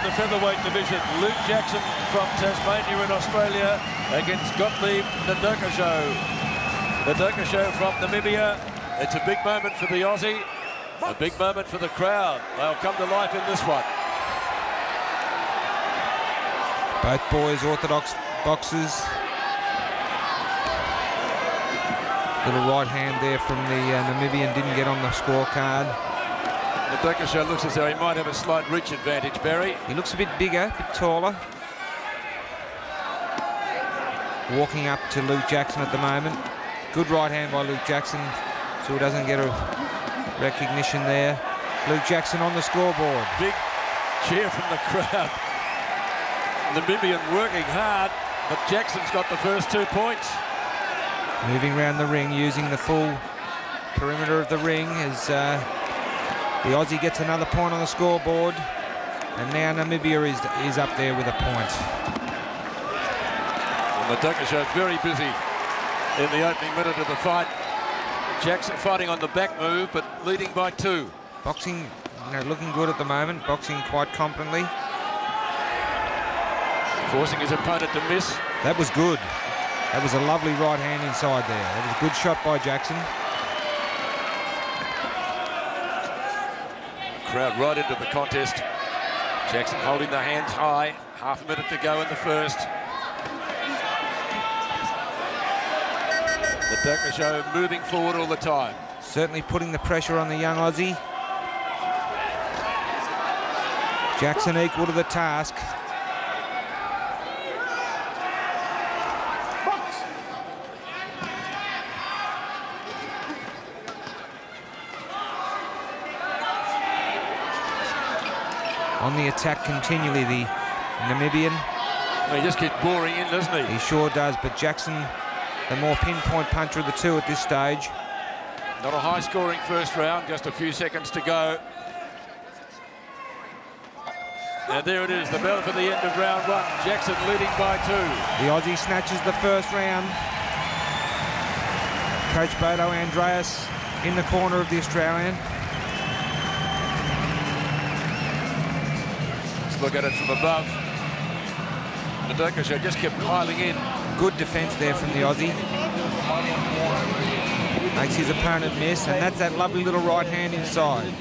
the featherweight division. Luke Jackson from Tasmania in Australia against Gottlieb Ndokosho. Ndokosho from Namibia. It's a big moment for the Aussie, a big moment for the crowd. They'll come to life in this one. Both boys orthodox boxers. Little right hand there from the Namibian, didn't get on the scorecard. Ndokosho looks as though he might have a slight reach advantage, Barry. He looks a bit bigger, a bit taller. Walking up to Luke Jackson at the moment. Good right hand by Luke Jackson, so he doesn't get a recognition there. Luke Jackson on the scoreboard. Big cheer from the crowd. Namibian working hard, but Jackson's got the first 2 points. Moving around the ring, using the full perimeter of the ring as the Aussie gets another point on the scoreboard. And now Namibia is up there with a point. Well, Ndokosho very busy in the opening minute of the fight. Jackson fighting on the back move, but leading by 2. Boxing, looking good at the moment. Boxing quite competently. Forcing his opponent to miss. That was good. That was a lovely right hand inside there. That was a good shot by Jackson. Crowd right into the contest. Jackson holding the hands high. Half a minute to go in the first. Ndokosho moving forward all the time. Certainly putting the pressure on the young Aussie. Jackson equal to the task. On the attack continually, the Namibian. Well, he just keeps boring in, doesn't he? He sure does, but Jackson, the more pinpoint puncher of the two at this stage. Not a high-scoring first round, just a few seconds to go. And there it is, the bell for the end of round 1. Jackson leading by 2. The Aussie snatches the first round. Coach Bodo Andreas in the corner of the Australian. Look at it from above. Ndokosho just kept piling in. Good defence there from the Aussie. Makes his opponent miss, and that's that lovely little right hand inside.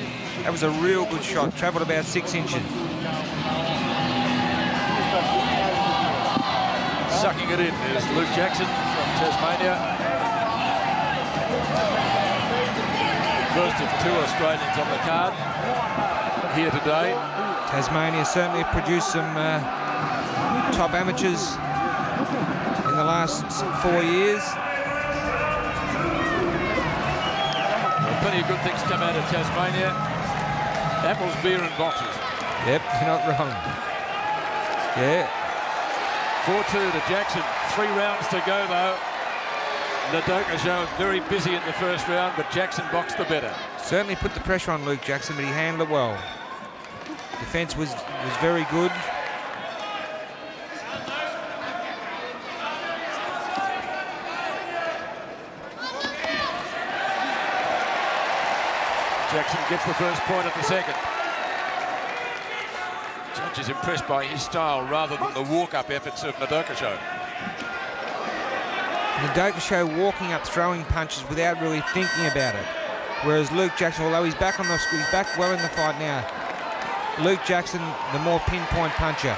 That was a real good shot, travelled about 6 inches. Sucking it in is Luke Jackson from Tasmania. First of 2 Australians on the card here today. Tasmania certainly produced some top amateurs in the last 4 years. Well, plenty of good things come out of Tasmania. Apples, beer and boxes. Yep, you're not wrong. Yeah. 4-2 to Jackson. 3 rounds to go though. Ndokosho was very busy in the first round, but Jackson boxed the better. Certainly put the pressure on Luke Jackson, but he handled it well. Defence was very good. Jackson gets the first point at the second. Judge is impressed by his style rather than the walk-up efforts of Ndokosho. Ndokosho walking up, throwing punches without really thinking about it. Whereas Luke Jackson, although he's back well in the fight now, Luke Jackson, the more pinpoint puncher.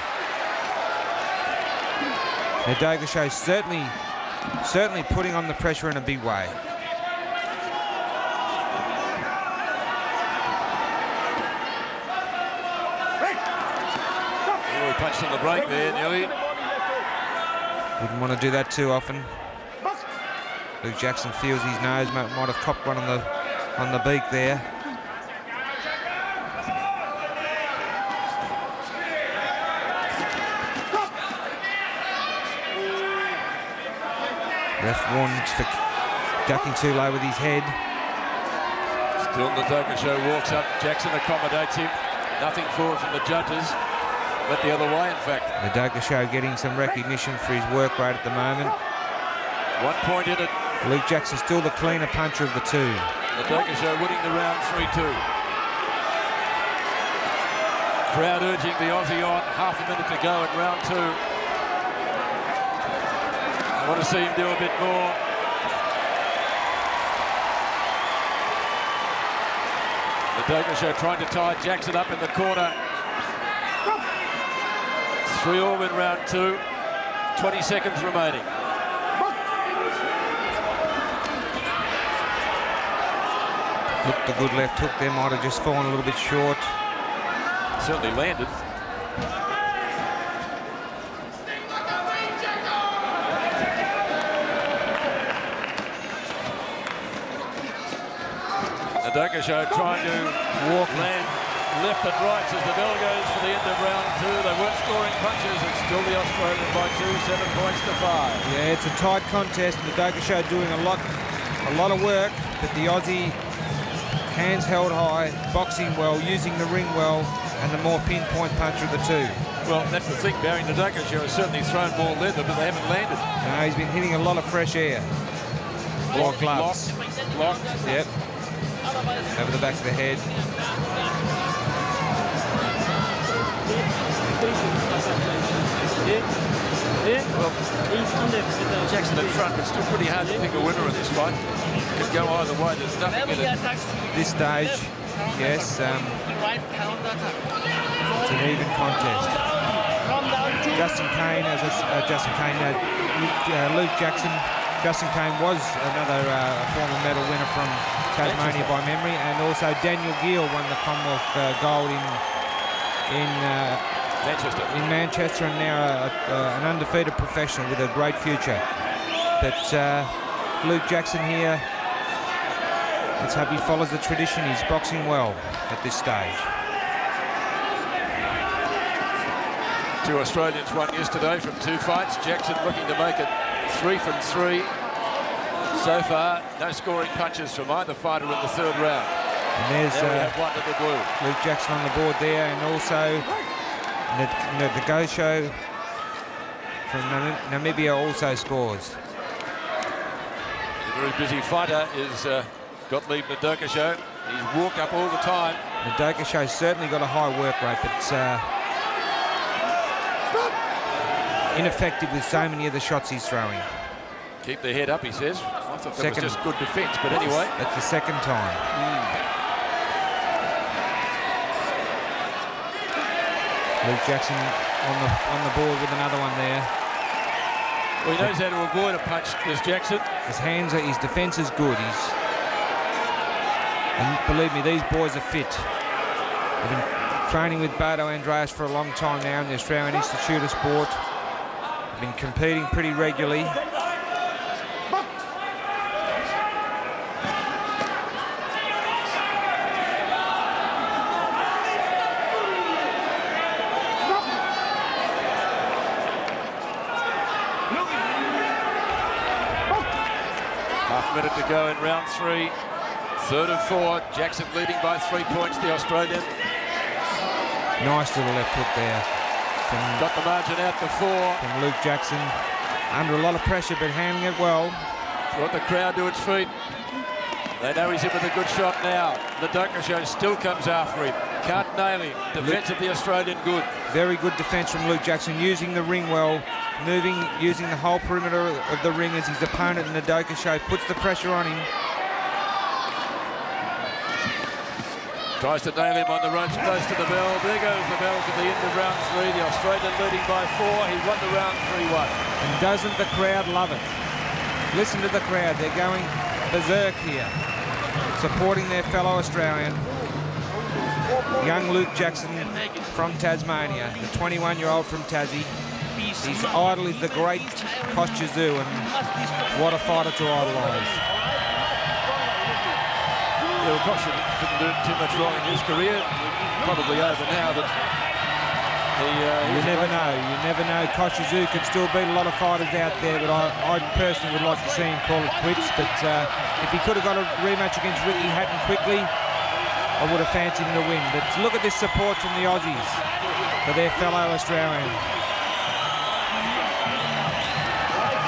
Ndokosho certainly putting on the pressure in a big way. Oh, he punched on the break there, nearly. Wouldn't want to do that too often. Luke Jackson feels his nose, might have copped one on the beak there. Ref warns for ducking too low with his head. Still Ndokosho walks up. Jackson accommodates him. Nothing forward from the judges, but the other way, in fact. Ndokosho getting some recognition for his work rate at the moment. 1 point in it. Luke Jackson still the cleaner puncher of the two. Ndokosho winning the round 3-2. Crowd urging the Aussie on. Half a minute to go in round 2. I want to see him do a bit more. Ndokosho trying to tie Jackson up in the corner. 3-all in round 2. 20 seconds remaining. Looked a good left hook there, might have just fallen a little bit short. Certainly landed. Ndokosho trying to land left and right as the bell goes for the end of round 2. They weren't scoring punches. It's still the Australian by 2, 7 points to 5. Yeah, it's a tight contest. Ndokosho doing a lot of work, but the Aussie, hands held high, boxing well, using the ring well, and the more pinpoint puncher of the two. Well, that's the thing. Barry Ndokosho has certainly thrown more leather, but they haven't landed. No, he's been hitting a lot of fresh air. Blocked gloves. Blocked. Yep. Over the back of the head. Well, Jackson in front, but still pretty hard to pick a winner in this fight. Could go either way. There's nothing in it. This stage, yes, it's an even contest. Justin Kane, Luke Jackson. Justin Kane was another former medal winner from Tasmania by memory, and also Daniel Gill won the Commonwealth gold in Manchester, and now an undefeated professional with a great future. But Luke Jackson here, let's hope he follows the tradition. He's boxing well at this stage. 2 Australians won yesterday from 2 fights. Jackson looking to make it 3 from 3. So far, no scoring punches from either fighter in the 3rd round. And there's now we have one to the blue. Luke Jackson on the board there, and also Ndokosho from Namibia also scores. A very busy fighter is Gottlieb Ndokosho. He's walked up all the time. Ndokosho's certainly got a high work rate, but ineffective with so many of the shots he's throwing. Keep the head up, he says. I thought that was just good defence, but anyway. That's the 2nd time. Luke Jackson on the board with another one there. Well, he knows how to avoid a punch, does Jackson. His defence is good. And believe me, these boys are fit. They've been training with Bardo Andreas for a long time now in the Australian Institute of Sport. They've been competing pretty regularly. Minute to go in round 3. 3rd and 4. Jackson leading by 3 points, the Australian. Nice little left hook there. Got the margin out to 4. From Luke Jackson. Under a lot of pressure, but handling it well. Brought the crowd to its feet. They know he's in with a good shot now. Ndokosho still comes after him. Can't nail him. Defence of the Australian good. Very good defence from Luke Jackson, using the ring well. Using the whole perimeter of the ring as his opponent in Ndokosho puts the pressure on him. Tries to nail him on the ropes, close to the bell. There goes the bell to the end of round 3. The Australian leading by 4. He won the round 3-1. And doesn't the crowd love it? Listen to the crowd. They're going berserk here, supporting their fellow Australian. Young Luke Jackson from Tasmania, the 21-year-old from Tassie. His idol is the great Koshizou, and what a fighter to idolise. Yeah, Kosh didn't do too much wrong in his career. Probably over now, but you never know. You never know. Koshizou could still beat a lot of fighters out there, but I personally would like to see him call it quits. But if he could have got a rematch against Ricky Hatton quickly, I would have fancied him to win. But look at this support from the Aussies for their fellow Australian.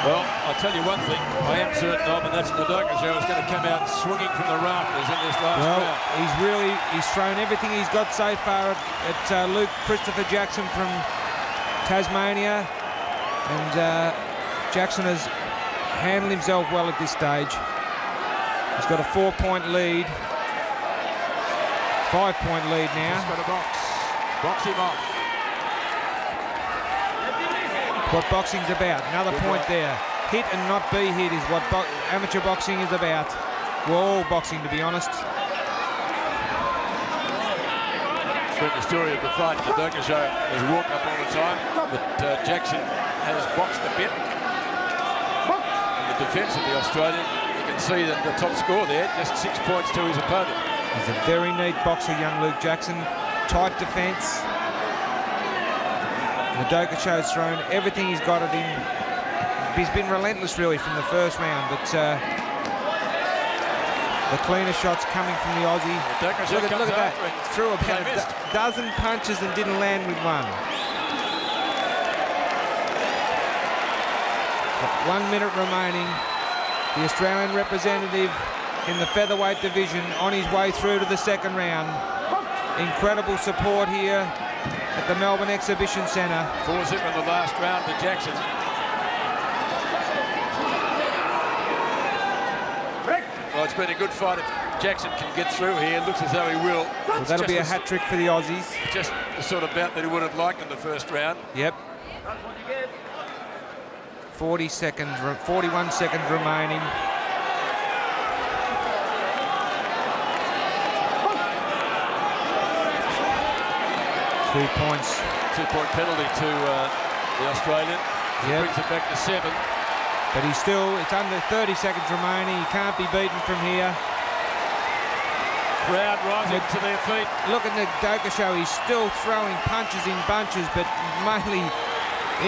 Well, I'll tell you one thing I am certain of, and that's Ndokosho is going to come out swinging from the rafters in this last round. He's thrown everything he's got so far at Luke Christopher Jackson from Tasmania, and Jackson has handled himself well at this stage. He's got a 4-point lead, 5-point lead now. He's got a box him off. What boxing's about. Another point there. Hit and not be hit is what amateur boxing is about. Well, all boxing, to be honest. It's been the story of the fight. Ndokosho has walked up all the time, but Jackson has boxed a bit. In the defence of the Australian, you can see that the top score there, just 6 points to his opponent. He's a very neat boxer, young Luke Jackson. Tight defence. Ndokosho's thrown everything he's got at him. He's been relentless, really, from the first round, but the cleaner shots coming from the Aussie. Look at that. Threw about a dozen punches and didn't land with one. 1 minute remaining. The Australian representative in the featherweight division on his way through to the second round. Incredible support here at the Melbourne Exhibition Centre. 4-zip in the last round to Jackson. Well, it's been a good fight. If Jackson can get through here, it looks as though he will. Well, that'll be a hat-trick for the Aussies. Just the sort of bout that he would have liked in the first round. Yep. 41 seconds remaining. Two points. 2-point penalty to the Australian. Yep. Brings it back to 7. But he's still, it's under 30 seconds remaining. He can't be beaten from here. Crowd rising to their feet. Look at Ndokosho. He's still throwing punches in bunches, but mainly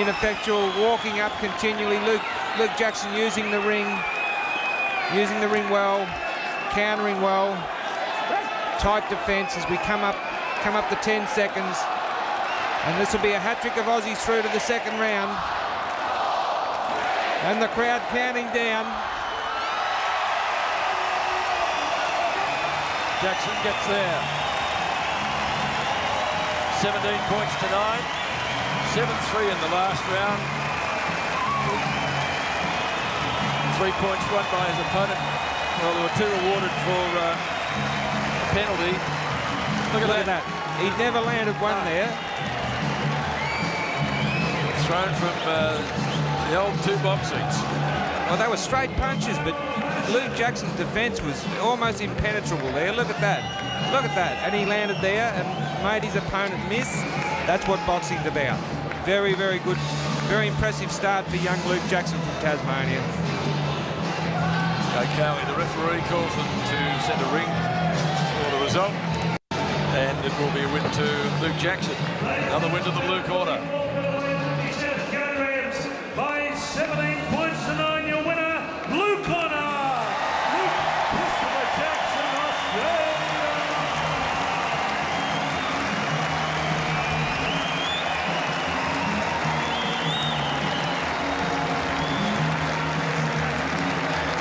ineffectual, walking up continually. Luke Jackson using the ring well, countering well. Tight defence as we come up to 10 seconds. And this will be a hat-trick of Aussies through to the second round. And the crowd counting down. Jackson gets there. 17 points to 9. 7-3 in the last round. 3 points won by his opponent. Well, there were 2 awarded for a penalty. Look at that. He never landed one there. Thrown from the old 2-bob seats. Well, they were straight punches, but Luke Jackson's defence was almost impenetrable there. Look at that. Look at that. And he landed there and made his opponent miss. That's what boxing's about. Very, very good, very impressive start for young Luke Jackson from Tasmania. Okay, the referee calls them to centre ring for the result. And it will be a win to Luke Jackson. Another win to the blue corner. By 17 points to 9, your winner, blue corner, Luke Christopher Jackson, Australia.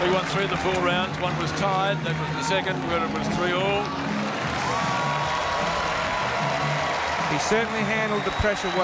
We won 3 of the 4 rounds. One was tied. That was the second, where it was 3-all. He certainly handled the pressure well.